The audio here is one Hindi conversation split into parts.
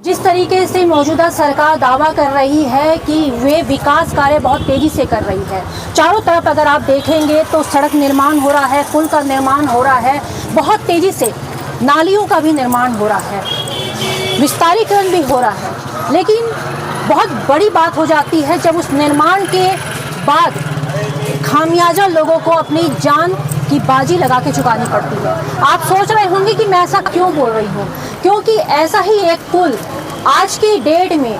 जिस तरीके से मौजूदा सरकार दावा कर रही है कि वे विकास कार्य बहुत तेज़ी से कर रही है, चारों तरफ अगर आप देखेंगे तो सड़क निर्माण हो रहा है, पुल का निर्माण हो रहा है, बहुत तेज़ी से नालियों का भी निर्माण हो रहा है, विस्तारीकरण भी हो रहा है। लेकिन बहुत बड़ी बात हो जाती है जब उस निर्माण के बाद खामियाजा लोगों को अपनी जान की बाजी लगा के चुकानी पड़ती है। आप सोच रहे होंगे कि मैं ऐसा क्यों बोल रही हूँ, क्योंकि ऐसा ही एक पुल आज की डेट में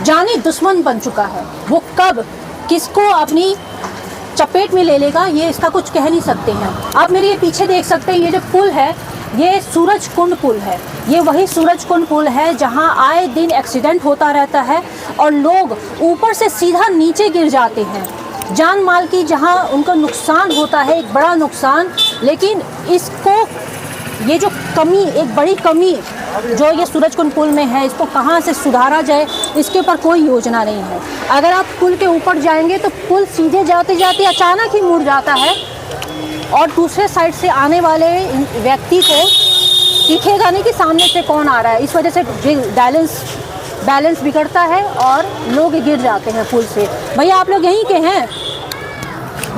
जानी दुश्मन बन चुका है। वो कब किसको अपनी चपेट में ले लेगा ये इसका कुछ कह नहीं सकते हैं। आप मेरे ये पीछे देख सकते हैं, ये जो पुल है ये सूरजकुंड पुल है। ये वही सूरजकुंड पुल है जहां आए दिन एक्सीडेंट होता रहता है और लोग ऊपर से सीधा नीचे गिर जाते हैं, जान माल की जहां उनको नुकसान होता है, एक बड़ा नुकसान। लेकिन इसको ये जो कमी, एक बड़ी कमी जो ये सूरजकुंड पुल में है, इसको कहां से सुधारा जाए इसके ऊपर कोई योजना नहीं है। अगर आप पुल के ऊपर जाएंगे तो पुल सीधे जाते जाते अचानक ही मुड़ जाता है और दूसरे साइड से आने वाले व्यक्ति को दिखेगा नहीं कि सामने से कौन आ रहा है। इस वजह से बैलेंस बिगड़ता है और लोग गिर जाते हैं पुल से। भैया आप लोग यहीं के हैं?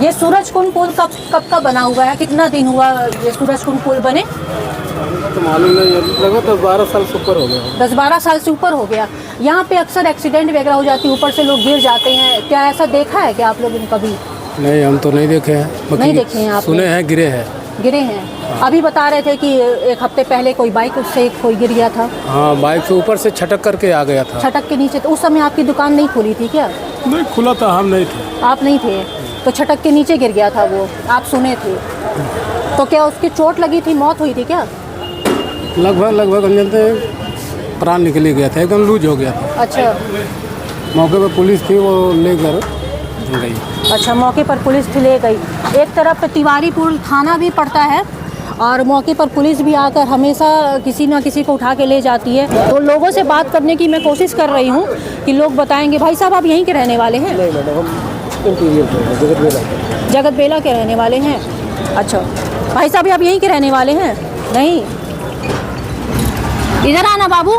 ये सूरजकुंड पुल कब का बना हुआ है? कितना दिन हुआ ये सूरजकुंड पुल बने? तो मालूम नहीं, लगभग 10-12 साल से ऊपर हो गया। 10-12 साल से ऊपर हो गया। यहाँ पे अक्सर एक्सीडेंट वगैरह हो जाती है, ऊपर से लोग गिर जाते हैं। क्या ऐसा देखा है क्या आप लोगों ने कभी? नहीं, हम तो नहीं देखे हैं। नहीं देखे हैं आप? सुने हैं, गिरे हैं। अभी बता रहे थे कि एक हफ्ते पहले कोई बाइक से कोई गिर गया था। हाँ, बाइक से ऊपर से छटक करके आ गया था। छटक के नीचे? तो उस समय आपकी दुकान नहीं खुली थी क्या? नहीं खुला था, हम नहीं थे। आप नहीं थे तो छटक के नीचे गिर गया था वो, आप सुने थे? तो क्या उसकी चोट लगी थी, मौत हुई थी क्या? लगभग हम जानते हैं प्राण निकल गया था, एकदम लूज हो गया था। अच्छा, मौके पर पुलिस थी, वो लेकर गई। अच्छा, मौके पर पुलिस ले गई। एक तरफ तिवारीपुर थाना भी पड़ता है और मौके पर पुलिस भी आकर हमेशा किसी ना किसी को उठा के ले जाती है। तो लोगों से बात करने की मैं कोशिश कर रही हूँ कि लोग बताएंगे। भाई साहब आप यहीं के रहने वाले हैं? नहीं मैडम, हम जगत बेला के रहने वाले हैं। अच्छा भाई साहब आप यहीं के रहने वाले हैं? नहीं, इधर आना बाबू।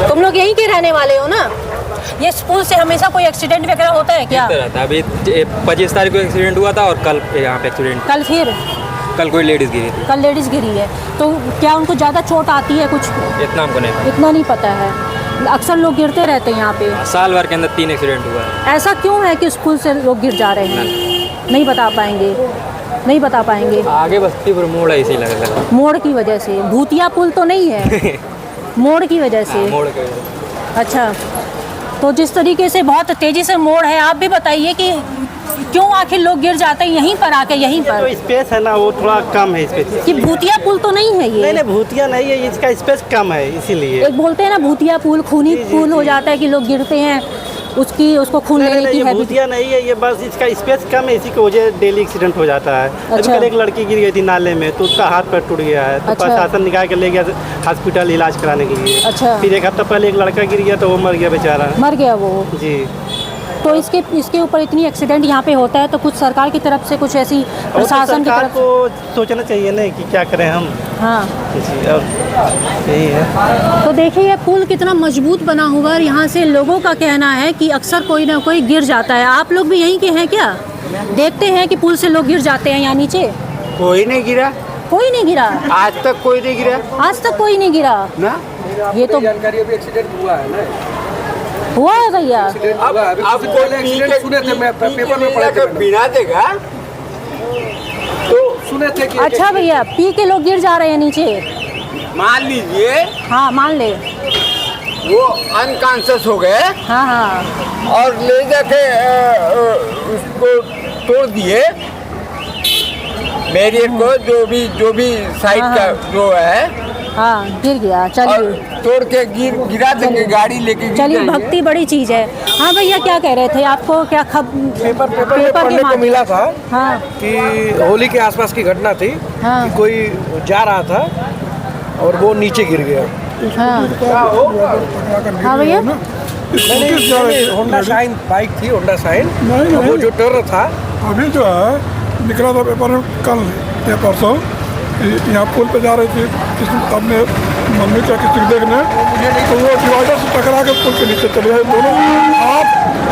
तुम लोग यहीं के रहने वाले हो ना? ये पुल से हमेशा कोई एक्सीडेंट वगैरह होता है क्या? अभी 25 तारीख को एक्सीडेंट हुआ था और कल यहाँ पे एक्सीडेंट। कल कोई लेडीज़ गिरी थी। कल लेडीज़ गिरी है। तो क्या उनको ज़्यादा चोट आती है? कुछ इतना हमको नहीं, इतना नहीं पता है। अक्सर लोग गिरते रहते हैं यहाँ पे। साल भर के अंदर 3 एक्सीडेंट हुआ है। ऐसा क्यों है कि उस पुल से लोग गिर जा रहे हैं? नहीं बता पाएंगे। आगे बस्तीपुर मोड़ है, इसी लगा मोड़ की वजह से। भूतिया पुल तो नहीं है? मोड़ की वजह से। मोड़ के वजह से। अच्छा, तो जिस तरीके से बहुत तेज़ी से मोड़ है, आप भी बताइए कि क्यों आखिर लोग गिर जाते हैं यहीं पर आके? यहीं पर जो स्पेस है ना वो थोड़ा कम है स्पेस। कि भूतिया पुल तो नहीं है ये? नहीं, भूतिया नहीं है, इसका स्पेस कम है इसीलिए। एक बोलते हैं ना भूतिया पुल, खूनी पुल हो जाता है कि लोग गिरते हैं, उसको खून लेने की है। भूतिया नहीं है ये, बस इसका स्पेस कम है, इसी की वजह डेली एक्सीडेंट हो जाता है। अच्छा। अभी कल एक लड़की गिर गई थी नाले में, तो उसका हाथ पैर टूट गया है। तो अच्छा। प्रशासन निकाल के ले गया हॉस्पिटल इलाज कराने के लिए। अच्छा। फिर एक हफ्ता पहले एक लड़का गिर गया तो वो मर गया बेचारा। मर गया वो? जी। तो इसके ऊपर इतनी एक्सीडेंट यहाँ पे होता है तो कुछ सरकार की तरफ से कुछ ऐसी प्रशासन की तरफ को सोचना चाहिए ना कि क्या करें हम। हाँ जी, और यही है। तो देखिए ये पुल कितना मजबूत बना हुआ है। यहाँ से लोगों का कहना है कि अक्सर कोई ना कोई गिर जाता है। आप लोग भी यहीं के हैं क्या? देखते हैं कि पुल से लोग गिर जाते हैं यहाँ नीचे? कोई नहीं गिरा, कोई नहीं गिरा आज तक कोई नहीं गिरा आज तक कोई नहीं गिरा ना। ये तो जानकारी अभी एक्सीडेंट हुआ है ना, हुआ है भैया। अब कोई एक्सीडेंट सुने थे, मैं पेपर में पढ़ा था, बिना देगा तो सुने थे कि अच्छा भैया, पी के लोग गिर जा रहे हैं नीचे? मान लीजिए हाँ मान ले। वो अनकॉन्शियस हो गए हाँ और ले जाके उसको तोड़ दिए बैरियर को, जो भी साइड का जो है, हाँ गिर गया। और चलिए तोड़ के गिरा देंगे, गाड़ी लेके गिर चलिए, जाएंगे। भक्ति बड़ी चीज़ है। हाँ भैया क्या कह रहे थे? आपको क्या पेपर में के पढ़ने को माध्यम- मिला था हाँ कि होली के आसपास की घटना थी। हाँ। कि कोई जा रहा था और वो नीचे गिर गया। हाँ हाँ भैया। नहीं, होंडा शाइन बाइक थी, होंडा शाइन। वो जो टर्न था अभी जो है निकला था पेपर में कल या परसों यहाँ पुल पे जा रही थी अपने मम्मी क्या किसी देखने, तो वो डिवाइडर से टकरा के पुल के नीचे चले गए। दोनों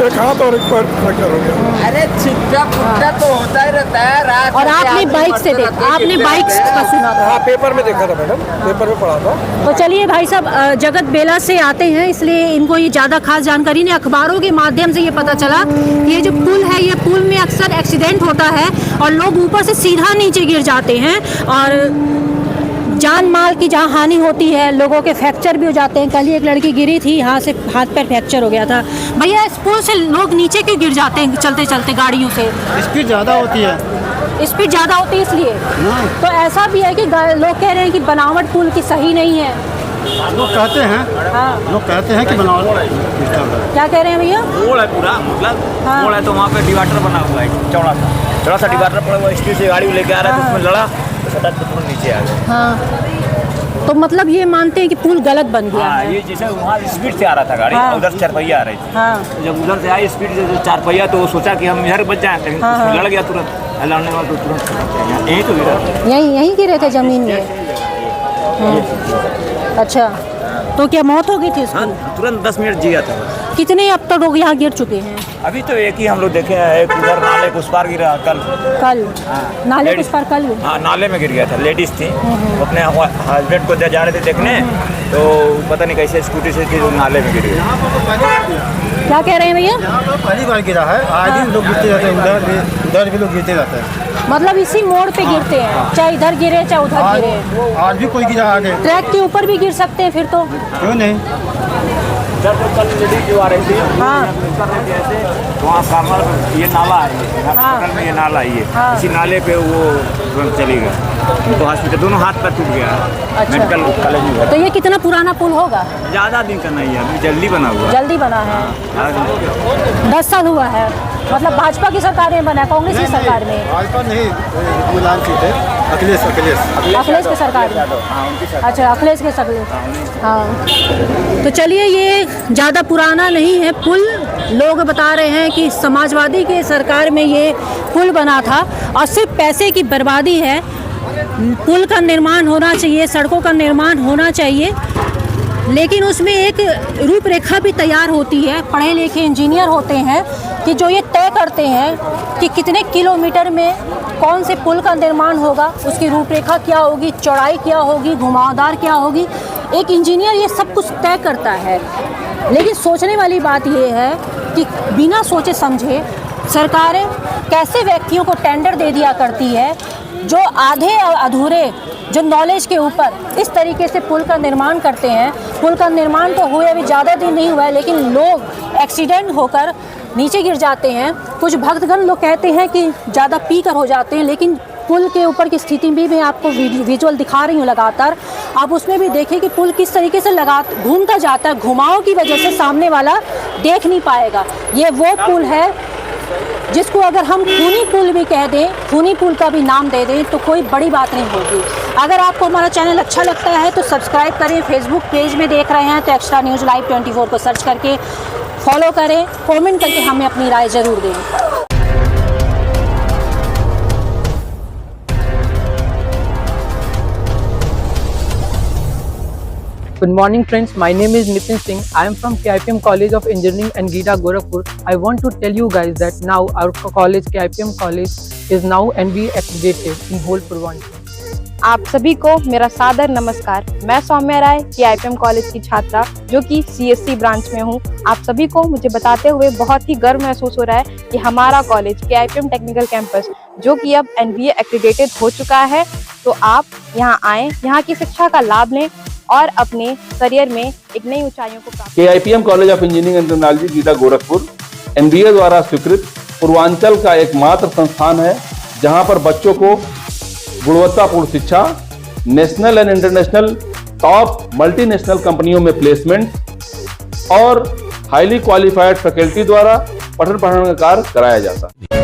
एक हाथ और एक पैर फ्रैक्चर हो गया। अरे छिट्टा पुट्टा तो होता ही रहता है रात। और आपने बाइक से देखा, आपने बाइक का सुना था? हाँ, पेपर में देखा था मैडम, पेपर में पढ़ा था। तो चलिए भाई साहब, जगत बेला से आते हैं, इसलिए इनको ये ज़्यादा खास जानकारी नहीं। अखबारों के माध्यम से ये पता चला ये जो पुल है, ये पुल में अक्सर एक्सीडेंट होता है और लोग ऊपर से सीधा नीचे गिर जाते हैं और जान माल की जहाँ हानि होती है, लोगों के फ्रैक्चर भी हो जाते हैं। कल ही एक लड़की गिरी थी, यहाँ से हाथ पैर फ्रैक्चर हो गया था। भैया, इस पुल से लोग नीचे क्यों गिर जाते हैं चलते चलते गाड़ियों से? स्पीड ज़्यादा होती है। स्पीड ज़्यादा होती है इसलिए। तो ऐसा भी है कि लोग कह रहे हैं कि बनावट पुल की सही नहीं है। लोग कहते हैं, हाँ, लोग कहते हैं कि बनाओ। क्या कह रहे हैं भैया? मोड़ है पूरा, मतलब हाँ। मोड़ है तो वहाँ पे डिवाइडर बना हुआ है, चौड़ा सा डिवाइडर पड़ा हुआ है। स्पीड से गाड़ी लेके आ रहा है तो उसमें लड़ा तो सटक तो तुरंत नीचे आ गया। हाँ, तो मतलब ये मानते हैं कि पुल गलत बन गया हाँ, है। ये जैसे वहाँ स्पीड से आ रहा था गाड़ी, हाँ। उधर से चारपहिया आ रही थी। हाँ, तो जब उधर से आई स्पीड से चारपहिया तो वो सोचा कि हम इधर बच जाएं, लेकिन हाँ, उसमें हाँ। लड़ गया तुरंत। लड़ने वाला तो तुरंत यही तो गिरा। यहीं गिरे थे जमीन में। अच्छा, तो क्या मौत हो गई थी उसकी? हाँ, तुरंत 10 मिनट जिया था। कितने अब तक लोग यहाँ गिर चुके हैं? अभी तो एक ही हम लोग देखे हैं, एक उधर नाले के उस पार गिरा कल। नाले के उस पार कल? हाँ, नाले में गिर गया था। लेडीज थी, वो अपने हस्बैंड को जा रहे थे देखने, तो पता नहीं कैसे स्कूटी से थी, वो नाले में गिर गई। क्या कह रहे हैं भैया? पहली बार गिरा है, आज भी लोग गिरते रहते हैं, उधर भी लोग गिरते रहते हैं। मतलब इसी मोड़ पे गिरते हैं, चाहे इधर गिरे चाहे उधर गिरे। आज भी कोई गिरा आगे। ट्रैक के ऊपर भी गिर सकते हैं फिर तो? क्यों नहीं? जब तो कल लेडीज जो आ रही थी, हाँ। कर रहे थे ऐसे, वहाँ सामने ये नाला है, हॉस्पिटल में ये नाला है, ये हाँ। इसी नाले पे वो तुरंत चली गई। तो हॉस्पिटल दोनों हाथ पैर टूट गया। अच्छा। मेडिकल कॉलेज में। तो ये कितना पुराना पुल होगा? ज़्यादा दिन का नहीं है, अभी जल्दी बना हुआ है। जल्दी बना है, 10 साल हुआ है। मतलब भाजपा की सरकार में बना है, कांग्रेस की सरकार में? भाजपा नहीं, गुलाम सीट है, अखिलेश की सरकार में। अच्छा, अखिलेश के सरकार। हाँ, तो चलिए, ये ज़्यादा पुराना नहीं है पुल। लोग बता रहे हैं कि समाजवादी के सरकार में ये पुल बना था और सिर्फ पैसे की बर्बादी है। पुल का निर्माण होना चाहिए, सड़कों का निर्माण होना चाहिए, लेकिन उसमें एक रूपरेखा भी तैयार होती है। पढ़े लिखे इंजीनियर होते हैं कि जो ये तय करते हैं कि कितने किलोमीटर में कौन से पुल का निर्माण होगा, उसकी रूपरेखा क्या होगी, चौड़ाई क्या होगी, घुमावदार क्या होगी। एक इंजीनियर ये सब कुछ तय करता है। लेकिन सोचने वाली बात ये है कि बिना सोचे समझे सरकारें कैसे व्यक्तियों को टेंडर दे दिया करती है, जो आधे और अधूरे, जो नॉलेज के ऊपर इस तरीके से पुल का निर्माण करते हैं। पुल का निर्माण तो हुए अभी ज़्यादा दिन नहीं हुआ है, लेकिन लोग एक्सीडेंट होकर नीचे गिर जाते हैं। कुछ भक्तगण लोग कहते हैं कि ज़्यादा पी कर हो जाते हैं, लेकिन पुल के ऊपर की स्थिति भी मैं आपको विजुअल दिखा रही हूँ लगातार। आप उसमें भी देखिए कि पुल किस तरीके से घूमता जाता है। घुमाव की वजह से सामने वाला देख नहीं पाएगा। ये वो पुल है जिसको अगर हम खूनी पुल भी कह दें, खूनी पुल का भी नाम दे दें, तो कोई बड़ी बात नहीं होगी। अगर आपको हमारा चैनल अच्छा लगता है तो सब्सक्राइब करें। फेसबुक पेज में देख रहे हैं तो एक्स्ट्रा न्यूज़ लाइव 24 को सर्च करके फॉलो करें। कमेंट करके हमें अपनी राय ज़रूर दें। Good morning friends, my name is Nitin Singh. I am from KIPM College of Engineering and GITA Gorakhpur. I want to tell you guys that now our college, KIPM College, is now NBA accredited in whole Purvanchal. आप सभी को मेरा सादर नमस्कार। मैं सौम्या राय, KIPM कॉलेज की छात्रा जो कि CSC ब्रांच में हूँ। आप सभी को मुझे बताते हुए बहुत ही गर्व महसूस हो रहा है कि हमारा कॉलेज KIPM टेक्निकल कैंपस जो कि अब NBA एक्रेडिटेड हो चुका है। तो आप यहाँ आएँ, यहाँ की शिक्षा का लाभ लें और अपने करियर में एक नई ऊंचाइयों को प्राप्त। KIPM college of engineering and technology Gita Gorakhpur NBA द्वारा स्वीकृत पूर्वांचल का एकमात्र संस्थान है जहां पर बच्चों को गुणवत्तापूर्ण शिक्षा, national and international top multinational कंपनियों में प्लेसमेंट और हाईली क्वालिफाइड फैकल्टी द्वारा पठन पाठन का कार्य कराया जाता है।